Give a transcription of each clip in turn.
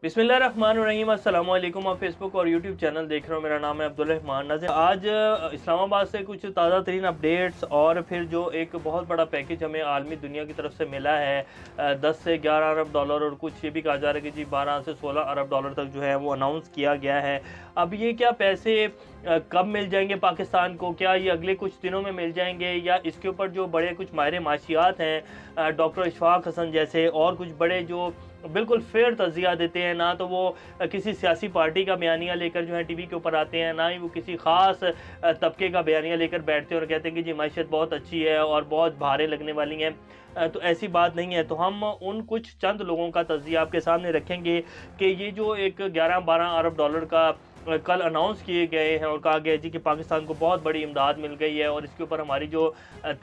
बिस्मिल्लाहिर्रहमानिर्रहीम अस्सलाम वालेकुम। आप फेसबुक और यूट्यूब चैनल देख रहे हो। मेरा नाम है अब्दुल रहमान नाज़िर। आज इस्लामाबाद से कुछ ताज़ा तरीन अपडेट्स और फिर जो एक बहुत बड़ा पैकेज हमें आलमी दुनिया की तरफ से मिला है 10 से 11 अरब डॉलर और कुछ ये भी कहा जा रहा है कि जी 12 से 16 अरब डॉलर तक जो है वो अनाउंस किया गया है। अब ये क्या पैसे कब मिल जाएंगे पाकिस्तान को? क्या ये अगले कुछ दिनों में मिल जाएंगे या इसके ऊपर जो बड़े कुछ माहिर माशियात हैं डॉक्टर इशफाक हसन जैसे और कुछ बड़े जो बिल्कुल फेयर तज़िया देते हैं, ना तो वो किसी सियासी पार्टी का बयानिया लेकर जो है टीवी के ऊपर आते हैं, ना ही वो किसी ख़ास तबके का बयानिया लेकर बैठते हैं और कहते हैं कि जी माशियत बहुत अच्छी है और बहुत भारे लगने वाली हैं। तो ऐसी बात नहीं है। तो हम उन कुछ चंद लोगों का तज़िया आपके सामने रखेंगे कि ये जो एक 11-12 अरब डॉलर का कल अनाउंस किए गए हैं और कहा गया है जी कि पाकिस्तान को बहुत बड़ी इमदाद मिल गई है और इसके ऊपर हमारी जो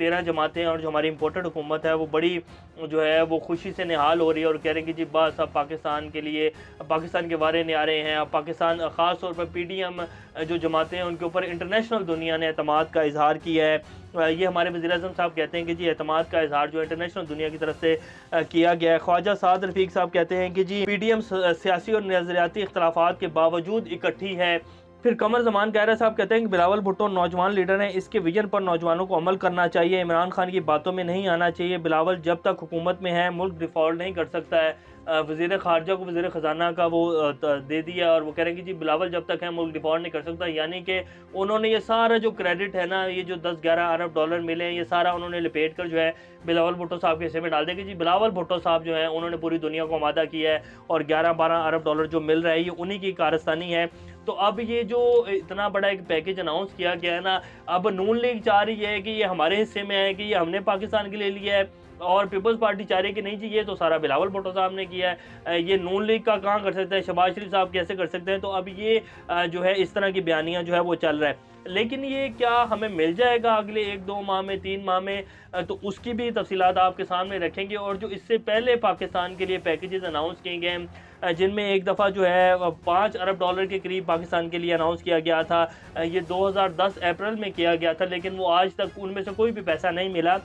13 जमातें और जो हमारी इम्पोर्टेड हुकूमत है वो बड़ी जो है वो खुशी से निहाल हो रही है और कह रहे हैं कि जी बस अब पाकिस्तान के लिए पाकिस्तान के वारे नहीं आ रहे हैं। अब पाकिस्तान ख़ास तौर पर PDM जो जमातें हैं उनके ऊपर इंटरनेशनल दुनिया ने एतमाद का इजहार किया है। ये हमारे वज़ीर-ए-आज़म साहब कहते हैं कि जी एतमाद का इजहार जो इंटरनेशनल दुनिया की तरफ से किया गया है। ख्वाजा साद रफ़ीक साहब कहते हैं कि जी PDM सियासी और नज़रियाती इख्तलाफात के बावजूद इकट्ठी है। फिर कमर जमान कहरा साहब कहते हैं कि बिलावल भुट्टो नौजवान लीडर हैं, इसके विजन पर नौजवानों को अमल करना चाहिए, इमरान खान की बातों में नहीं आना चाहिए। बिलावल जब तक हुकूमत में है मुल्क डिफ़ॉल्ट नहीं कर सकता है। वज़ीर ख़ारजा को वज़ीर ख़जाना का वो दे दिया और वो कह रहे हैं कि जी बिलावल जब तक है मुल्क डिफ़ॉल्ट नहीं कर सकता, यानी कि उन्होंने ये सारा जो क्रेडिट है ना, ये जो 10-11 अरब डॉलर मिले हैं ये सारा उन्होंने लपेट कर जो है बिलावल भुट्टो साहब के हिस्से में डाल दिया कि जी बिलावल भुट्टो साहब जो है उन्होंने पूरी दुनिया को आमादा किया है और 11-12 अरब डॉलर जो मिल रहा है ये उन्हीं की कारस्तानी है। तो अब ये जो इतना बड़ा एक पैकेज अनाउंस किया गया है ना, अब नून लीग चाह रही है कि ये हमारे हिस्से में है, कि ये हमने पाकिस्तान के लिए लिया है और पीपल्स पार्टी चाह रही है कि नहीं जी ये तो सारा बिलावल भुट्टो साहब ने किया है। ये नून लीग का कहाँ कर सकते हैं, शहबाज शरीफ साहब कैसे कर सकते हैं? तो अब ये जो है इस तरह की बयानियाँ जो है वो चल रहा है। लेकिन ये क्या हमें मिल जाएगा अगले 1-2 माह में, 3 माह में? तो उसकी भी तफसीलात आपके सामने रखेंगे। और जो इससे पहले पाकिस्तान के लिए पैकेजेस अनाउंस किए गए हैं जिनमें एक दफ़ा जो है 5 अरब डॉलर के करीब पाकिस्तान के लिए अनाउंस किया गया था, ये 2010 अप्रैल में किया गया था, लेकिन वो आज तक उनमें से कोई भी पैसा नहीं मिला।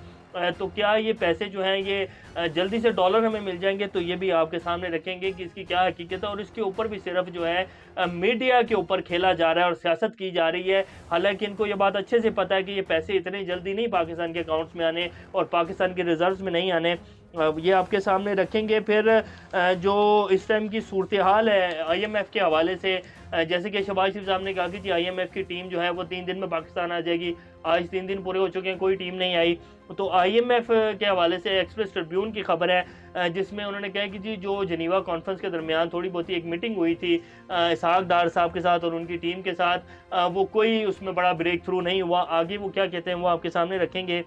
तो क्या ये पैसे जो हैं ये जल्दी से डॉलर हमें मिल जाएंगे? तो ये भी आपके सामने रखेंगे कि इसकी क्या हकीकत है। और इसके ऊपर भी सिर्फ जो है मीडिया के ऊपर खेला जा रहा है और सियासत की जा रही है। हालांकि इनको ये बात अच्छे से पता है कि ये पैसे इतनी जल्दी नहीं पाकिस्तान के अकाउंट्स में आने और पाकिस्तान के रिजर्व्स में नहीं आने। ये आपके सामने रखेंगे। फिर जो इस टाइम की सूरत हाल है IMF के हवाले से, जैसे कि शहबाज शरीफ साहब ने कहा कि जी IMF की टीम जो है वो 3 दिन में पाकिस्तान आ जाएगी। आज 3 दिन पूरे हो चुके हैं, कोई टीम नहीं आई। तो IMF के हवाले से एक्सप्रेस ट्रिब्यून की खबर है जिसमें उन्होंने कहा कि जी जो जनीवा कॉन्फ्रेंस के दरमियान थोड़ी बहुत एक मीटिंग हुई थी इसहाक डार साहब के साथ और उनकी टीम के साथ, वो कोई उसमें बड़ा ब्रेक थ्रू नहीं हुआ। आगे वो क्या कहते हैं वो आपके सामने रखेंगे।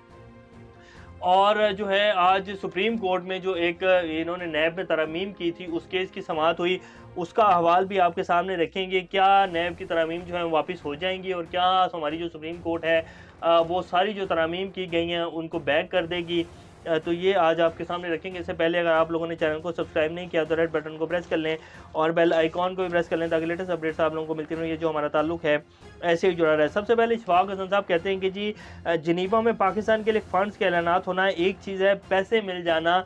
और जो है आज सुप्रीम कोर्ट में जो एक इन्होंने नैब में तरमीम की थी उस केस की समाअत हुई, उसका अहवाल भी आपके सामने रखेंगे। क्या नैब की तरमीम जो है वापस हो जाएंगी और क्या हमारी जो सुप्रीम कोर्ट है वो सारी जो तरमीम की गई हैं उनको बैक कर देगी? तो ये आज आपके सामने रखेंगे। इससे पहले अगर आप लोगों ने चैनल को सब्सक्राइब नहीं किया तो रेड बटन को प्रेस कर लें और बेल आइकॉन को भी प्रेस कर लें ताकि लेटेस्ट अपडेट्स आप लोगों को मिलती रहें। ये जो हमारा ताल्लुक है ऐसे ही जुड़ा रहे। सबसे पहले इशफाक हसन साहब कहते हैं कि जी जिनीवा में पाकिस्तान के लिए फ़ंड्स के ऐलानात होना एक चीज़ है, पैसे मिल जाना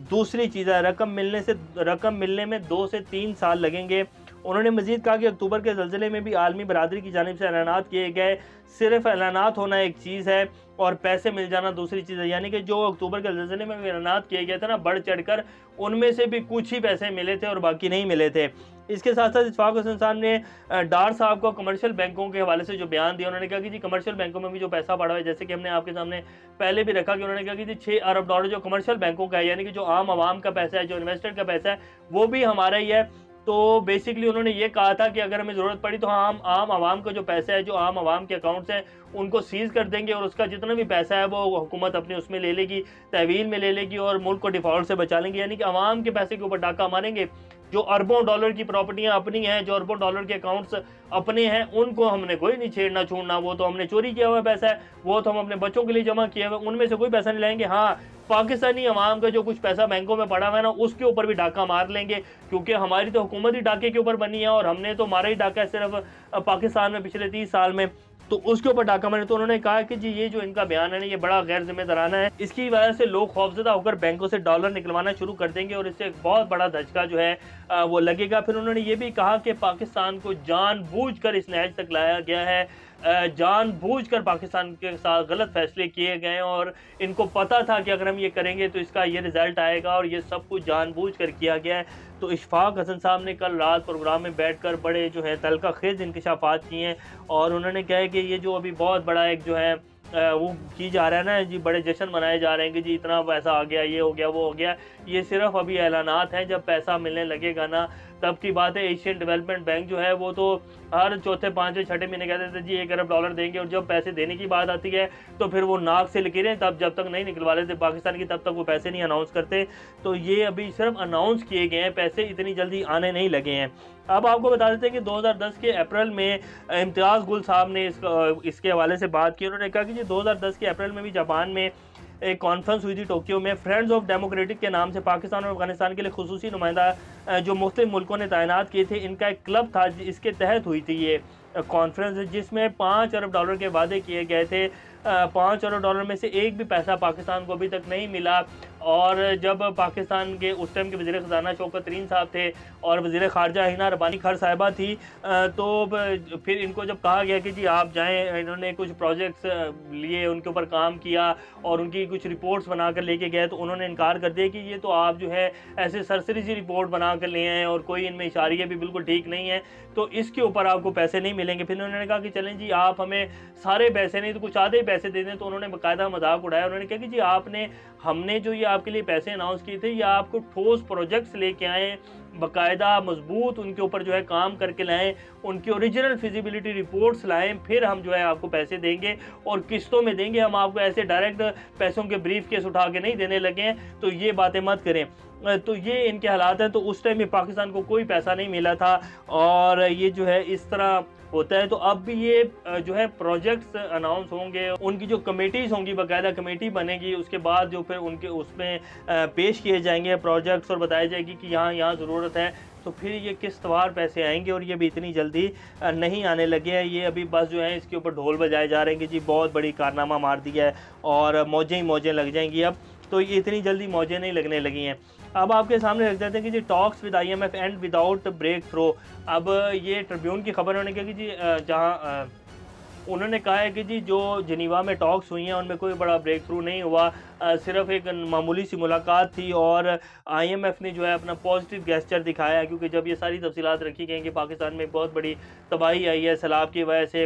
दूसरी चीज़ है। रकम मिलने में 2 से 3 साल लगेंगे। उन्होंने मजीद कहा कि अक्टूबर के ज़लज़ले में भी आलमी बरादरी की जानिब से ऐलानात किए गए, सिर्फ ऐलानात होना एक चीज़ है और पैसे मिल जाना दूसरी चीज़ है। यानी कि जो अक्टूबर के ज़लज़ले में भी ऐलानात किए गए थे ना बढ़ चढ़ कर, उनमें से भी कुछ ही पैसे मिले थे और बाकी नहीं मिले थे। इसके साथ साथ इशफाक हसन साहब ने डार साहब को कमर्शियल बैंकों के हवाले से जो बयान दिया, उन्होंने कहा कि जी कमर्शियल बैंकों में भी जो पैसा पड़ा हुआ है, जैसे कि हमने आपके सामने पहले भी रखा कि उन्होंने कहा कि जी 6 अरब डॉलर जो कमर्शियल बैंकों का है, यानी कि जो आम आवाम का पैसा है, जो इन्वेस्टर का पैसा है, वो भी हमारा ही है। तो बेसिकली उन्होंने ये कहा था कि अगर हमें ज़रूरत पड़ी तो हम आम आवाम का जो पैसा है, जो आम आवाम के अकाउंट्स हैं, उनको सीज़ कर देंगे और उसका जितना भी पैसा है वो हुकूमत अपने उसमें ले लेगी, तहवील में ले लेगी और मुल्क को डिफ़ॉल्ट से बचा लेंगे। यानी कि आवाम के पैसे के ऊपर डाका मारेंगे। जो अरबों डॉलर की प्रॉपर्टियां अपनी हैं, जो अरबों डॉलर के अकाउंट्स अपने हैं, उनको हमने कोई नहीं छेड़ना छोड़ना। वो तो हमने चोरी किया हुआ पैसा है, वो तो हम अपने बच्चों के लिए जमा किया हुआ, उनमें से कोई पैसा नहीं लाएंगे। हाँ, पाकिस्तानी अवाम का जो कुछ पैसा बैंकों में पड़ा हुआ है ना, उसके ऊपर भी डाका मार लेंगे, क्योंकि हमारी तो हुकूमत ही डाके के ऊपर बनी है और हमने तो मारा ही डाका है सिर्फ पाकिस्तान में पिछले 30 साल में। तो उसके ऊपर डाका मारे। तो उन्होंने कहा कि जी ये जो इनका बयान है ना, ये बड़ा गैर जिम्मेदाराना है। इसकी वजह से लोग खौफजदा होकर बैंकों से डॉलर निकलवाना शुरू कर देंगे और इससे एक बहुत बड़ा धचका जो है वो लगेगा। फिर उन्होंने ये भी कहा कि पाकिस्तान को जानबूझकर इस नहज तक लाया गया है, जानबूझकर पाकिस्तान के साथ गलत फैसले किए गए और इनको पता था कि अगर हम ये करेंगे तो इसका ये रिज़ल्ट आएगा और ये सब कुछ जानबूझकर किया गया है। तो इशफाक हसन साहब ने कल रात प्रोग्राम में बैठकर बड़े जो है तल्ख़ खेज़ इंकशाफात किए हैं और उन्होंने कहा है कि ये जो अभी बहुत बड़ा एक जो है वो की जा रहा है ना जी, बड़े जश्न मनाए जा रहे हैं कि जी इतना पैसा आ गया, ये हो गया, वो हो गया। ये सिर्फ अभी ऐलानात हैं, जब पैसा मिलने लगेगा ना तब की बात है। एशियन डेवलपमेंट बैंक जो है वो तो हर चौथे, पाँचवें, छठे महीने कहते थे जी 1 अरब डॉलर देंगे और जब पैसे देने की बात आती है तो फिर वो नाक से लकीरें, तब जब तक नहीं निकलवा लेते पाकिस्तान की तब तक वो पैसे नहीं अनाउंस करते। तो ये अभी सिर्फ अनाउंस किए गए हैं, पैसे इतनी जल्दी आने नहीं लगे हैं। अब आपको बता देते हैं कि 2010 के अप्रैल में इम्तियाज़ गुल साहब ने इसके हवाले से बात की। उन्होंने कहा कि जी 2010 के अप्रैल में भी जापान में एक कॉन्फ्रेंस हुई थी टोक्यो में, फ्रेंड्स ऑफ डेमोक्रेटिक के नाम से पाकिस्तान और अफगानिस्तान के लिए खुसूसी नुमाइंदा जो मुख्तलिफ मुल्कों ने तैनात किए थे, इनका एक क्लब था। इसके तहत हुई थी ये कॉन्फ्रेंस, जिसमें 5 अरब डॉलर के वादे किए गए थे। 5 अरब डॉलर में से एक भी पैसा पाकिस्तान को अभी तक नहीं मिला। और जब पाकिस्तान के उस टाइम के वज़ीर ख़ज़ाना शौकत तरीन साहब थे और वज़ीर ख़ारजा हिना रब्बानी खर साहिबा थी, तो फिर इनको जब कहा गया कि जी आप जाएं, इन्होंने कुछ प्रोजेक्ट्स लिए, उनके ऊपर काम किया और उनकी कुछ रिपोर्ट्स बना कर लेके गए, तो उन्होंने इनकार कर दिया कि ये तो आप जो है ऐसे सरसरी सी रिपोर्ट बना कर ले आए और कोई इनमें इशारे भी बिल्कुल ठीक नहीं है, तो इसके ऊपर आपको पैसे नहीं मिलेंगे। फिर उन्होंने कहा कि चलें जी आप हमें सारे पैसे नहीं तो कुछ आधे पैसे दे दें। तो उन्होंने बाकायदा मजाक उड़ाया। उन्होंने कहा कि जी हमने जो ये आपके लिए पैसे अनाउंस किए थे, ये आपको ठोस प्रोजेक्ट्स लेके आए, बाकायदा मजबूत उनके ऊपर जो है काम करके लाएं, उनकी ओरिजिनल फिजिबिलिटी रिपोर्ट्स लाएं, फिर हम जो है आपको पैसे देंगे और किस्तों में देंगे। हम आपको ऐसे डायरेक्ट पैसों के ब्रीफ केस उठा के नहीं देने लगे हैं, तो ये बातें मत करें। तो ये इनके हालात हैं। तो उस टाइम में पाकिस्तान को कोई पैसा नहीं मिला था और ये जो है इस तरह होता है। तो अब भी ये जो है प्रोजेक्ट्स अनाउंस होंगे, उनकी जो कमेटीज़ होंगी, बाकायदा कमेटी बनेगी, उसके बाद जो फिर उनके उसमें पेश किए जाएंगे प्रोजेक्ट्स और बताया जाएगी कि यहाँ यहाँ ज़रूरत है। तो फिर ये किस्तवार पैसे आएंगे और ये भी इतनी जल्दी नहीं आने लगे हैं। ये अभी बस जो है इसके ऊपर ढोल बजाए जा रहे हैं कि जी बहुत बड़ी कारनामा मार दिया है और मौजें ही मौजें लग जाएंगी अब। तो ये इतनी जल्दी मौजें नहीं लगने लगी हैं। अब आपके सामने रख देते हैं कि जी talks with IMF and without breakthrough. अब ये ट्रिब्यून की खबर होने की जी जहाँ उन्होंने कहा है कि जी जो जिनीवा में टॉक्स हुई हैं उनमें कोई बड़ा ब्रेक थ्रू नहीं हुआ, सिर्फ एक मामूली सी मुलाकात थी और IMF ने जो है अपना पॉजिटिव गेस्चर दिखाया है। क्योंकि जब ये सारी तफसीलात रखी गई कि पाकिस्तान में बहुत बड़ी तबाही आई है सैलाब की वजह से,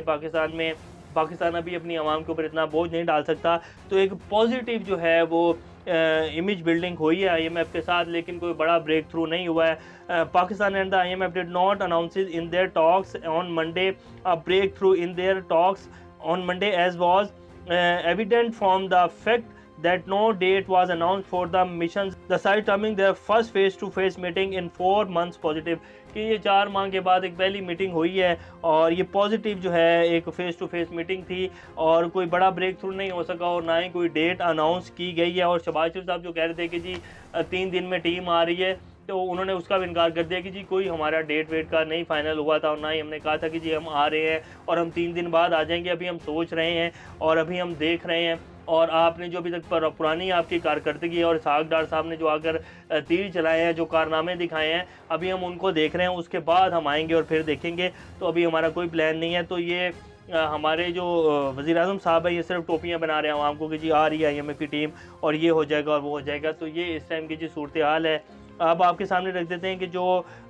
पाकिस्तान अभी अपनी आवाम के ऊपर इतना बोझ नहीं डाल सकता, तो एक पॉजिटिव जो है वो इमेज बिल्डिंग हुई है IMF के साथ, लेकिन कोई बड़ा ब्रेक थ्रू नहीं हुआ है। Pakistan and the IMF did not announces in their talks on Monday a breakthrough in their talks on Monday as was evident from the fact that no date was announced for the missions, the side terming their first face-to-face meeting in 4 months positive। कि ये 4 माह के बाद एक पहली meeting हुई है और ये पॉजिटिव जो है एक फ़ेस टू फेस मीटिंग थी और कोई बड़ा ब्रेक थ्रू नहीं हो सका और ना ही कोई डेट अनाउंस की गई है। और शहबाज शरीफ साहब जो कह रहे थे कि जी 3 दिन में टीम आ रही है, तो उन्होंने उसका भी इनकार कर दिया कि जी कोई हमारा डेट वेट का नहीं फाइनल हुआ था और ना ही हमने कहा था कि जी हम आ रहे हैं और हम 3 दिन बाद आ जाएंगे। अभी हम सोच रहे हैं और अभी हम देख रहे हैं। और आपने जो अभी तक पुरानी आपकी कारकर्दगी है और इसहाक डार साहब ने जो आकर तीर चलाए हैं, जो कारनामे दिखाए हैं, अभी हम उनको देख रहे हैं, उसके बाद हम आएंगे और फिर देखेंगे। तो अभी हमारा कोई प्लान नहीं है। तो ये हमारे जो वज़ीर-ए-आज़म साहब है ये सिर्फ टोपियाँ बना रहे हैं आवाम को कि जी आ रही है IMF की टीम और ये हो जाएगा और वो हो जाएगा। तो ये इस टाइम की जी सूरत हाल है। अब आपके सामने रख देते हैं कि जो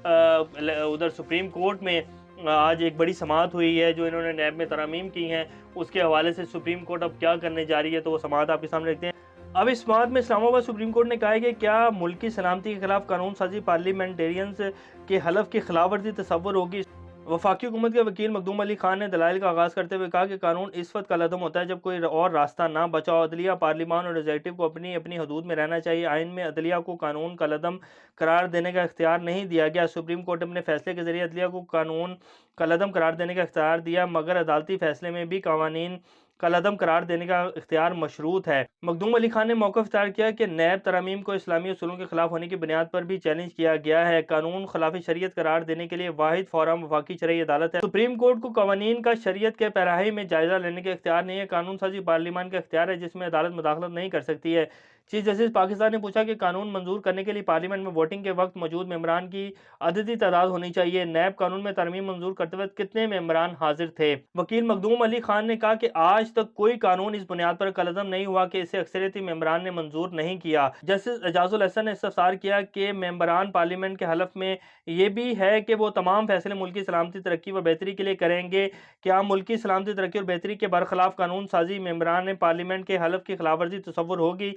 उधर सुप्रीम कोर्ट में आज एक बड़ी समाअत हुई है, जो इन्होंने नैब में तरमीम की हैं, उसके हवाले से सुप्रीम कोर्ट अब क्या करने जा रही है, तो वो समाअत आपके सामने रखते हैं। अब इस समाअत में इस्लामाबाद सुप्रीम कोर्ट ने कहा है कि क्या मुल्क की सलामती के खिलाफ कानून साजी पार्लियामेंटेरियंस के हलफ की खिलाफवर्जी तस्वुर होगी। वफाकी हुकूमत के वकील मखदूम अली खान ने दलाइल का आगाज़ करते हुए कहा कि कानून इस वक्त कलअदम होता है जब कोई और रास्ता ना बचा हो। अदलिया, पार्लिमान और एग्जीक्यूटिव को अपनी अपनी हदूद में रहना चाहिए। आइन में अदलिया को कानून कलअदम करार देने का इख्तियार नहीं दिया गया। सुप्रीम कोर्ट ने अपने फैसले के जरिए अदलिया को कानून कलअदम करार देने का इख्तियार दिया, मगर अदालती फैसले में भी कवानीन कलअदम करार देने का इख्तियार मशरूत है। मखदूम अली खान ने मौक़िफ़ इख्तियार किया कि नैब तरामीम को इस्लामी उसूलों के खिलाफ होने की बुनियाद पर भी चैलेंज किया गया है। कानून खिलाफ शरीयत करार देने के लिए वाहिद फोरम वफाकी शरई अदालत है। सुप्रीम कोर्ट को कवानीन का शरीयत के पैराही में जायजा लेने का इख्तियार नहीं है। कानून साजी पार्लियामान का इख्तियार है, जिसमें अदालत मुदाखलत नहीं कर सकती है। चीफ जस्टिस पाकिस्तान ने पूछा कि कानून मंजूर करने के लिए पार्लियामेंट में वोटिंग के वक्त मौजूद मेंबरान की अददी तादाद होनी चाहिए। नैब कानून में तरमीम मंजूर करते वक्त कितने मेंबरान हाजिर थे? वकील मखदूम अली खान ने कहा कि आज तक कोई कानून इस बुनियाद पर कलअदम नहीं हुआ कि इसे अक्सरियती मेंबरान ने मंजूर नहीं किया। जस्टिस एजाजुल हसन ने इस्तफसार किया कि मेंबरान पार्लियामेंट के हलफ में ये भी है कि वो तमाम फैसले मुल्की सलामती, तरक्की व बेहतरी के लिए करेंगे। क्या मुल्की सलामती, तरक्की और बेहतरी के बरखिलाफ कानून साजी मेंबरान पार्लियामेंट के हलफ की खिलाफवर्जी तसव्वुर होगी?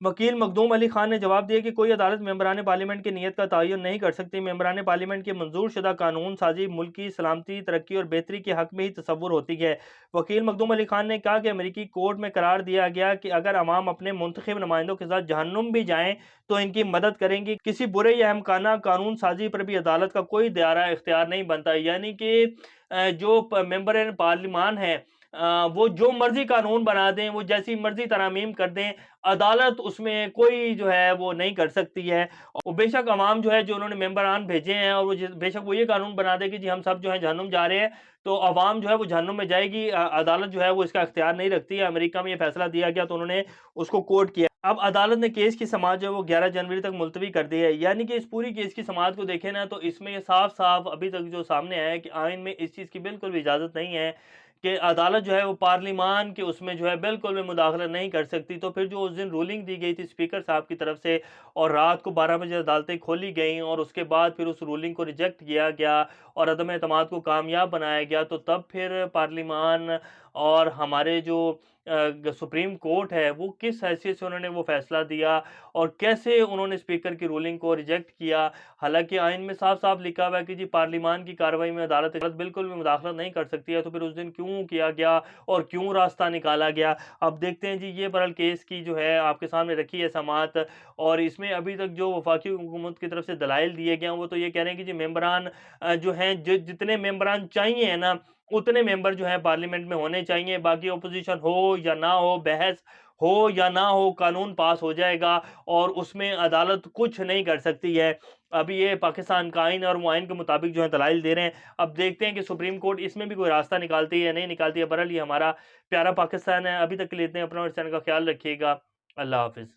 वकील मखदूम अली खान ने जवाब दिया कि कोई अदालत मेंबरान पार्लियामेंट की नीयत का तयन नहीं कर सकती। मेंबरान पार्लियामेंट की मंजूर शुदा कानून साजी मुल्की सलामती, तरक्की और बेहतरी के हक में ही तसव्वुर होती है। वकील मखदूम अली खान ने कहा कि अमरीकी कोर्ट में करार दिया गया कि अगर अवाम अपने मुंतखब नुमाइंदों के साथ जहन्नुम भी जाएं तो इनकी मदद करेंगी। किसी बुरे या अहमकाना कानून साजी पर भी अदालत का कोई दायरा इख्तियार नहीं बनता। यानी कि जो मेंबर पार्लियामान है, वो जो मर्जी कानून बना दें, वो जैसी मर्जी तरामीम कर दें, अदालत उसमें कोई जो है वो नहीं कर सकती है। और बेशक अवाम जो है, जो उन्होंने मेंबरान भेजे हैं, और वो बेशक वो ये कानून बना दे कि जी हम सब जो है जहन्नुम जा रहे हैं, तो अवाम जो है वो जहन्नुम में जाएगी। अदालत जो है वो इसका इख्तियार नहीं रखती है। अमेरिका में ये फैसला दिया गया तो उन्होंने उसको कोर्ट किया। अब अदालत ने केस की समाअत जो है वो 11 जनवरी तक मुलतवी कर दी है। यानी कि इस पूरी केस की समाअत को देखें ना, तो इसमें ये साफ साफ अभी तक जो सामने आया है कि आइन में इस चीज़ की बिल्कुल भी इजाज़त नहीं है कि अदालत जो है वो पार्लियामान के उसमें जो है बिल्कुल भी मुदाखलत नहीं कर सकती। तो फिर जो उस दिन रूलिंग दी गई थी स्पीकर साहब की तरफ से, और रात को 12 बजे अदालतें खोली गईं, और उसके बाद फिर उस रूलिंग को रिजेक्ट किया गया और अदम एतमाद को कामयाब बनाया गया, तो तब फिर पार्लियामान और हमारे जो सुप्रीम कोर्ट है, वो किस हैसियत से उन्होंने वो फैसला दिया और कैसे उन्होंने स्पीकर की रूलिंग को रिजेक्ट किया। हालांकि आइन में साफ साफ लिखा हुआ है कि जी पार्लियामान की कार्रवाई में अदालत बिल्कुल भी मुदाखलत नहीं कर सकती है। तो फिर उस दिन क्यों किया गया और क्यों रास्ता निकाला गया? अब देखते हैं जी। ये बहरहाल केस की जो है आपके सामने रखी है समाअत, और इसमें अभी तक जो वफाकी हुकूमत की तरफ से दलाइल दिए गए हैं, वो तो ये कह रहे हैं कि जी मेंबरान जो हैं, जितने मेंबरान चाहिए ना, उतने मेंबर जो हैं पार्लियामेंट में होने चाहिए। बाकी ओपोजिशन हो या ना हो, बहस हो या ना हो, कानून पास हो जाएगा और उसमें अदालत कुछ नहीं कर सकती है। अभी ये पाकिस्तान का आइन और वो आइन के मुताबिक जो है दलाइल दे रहे हैं। अब देखते हैं कि सुप्रीम कोर्ट इसमें भी कोई रास्ता निकालती है या नहीं निकालती है। बहरहाल ये हमारा प्यारा पाकिस्तान है। अभी तक के लिए इतने। अपना और इस चैनल का ख्याल रखिएगा। अल्लाह हाफिज़।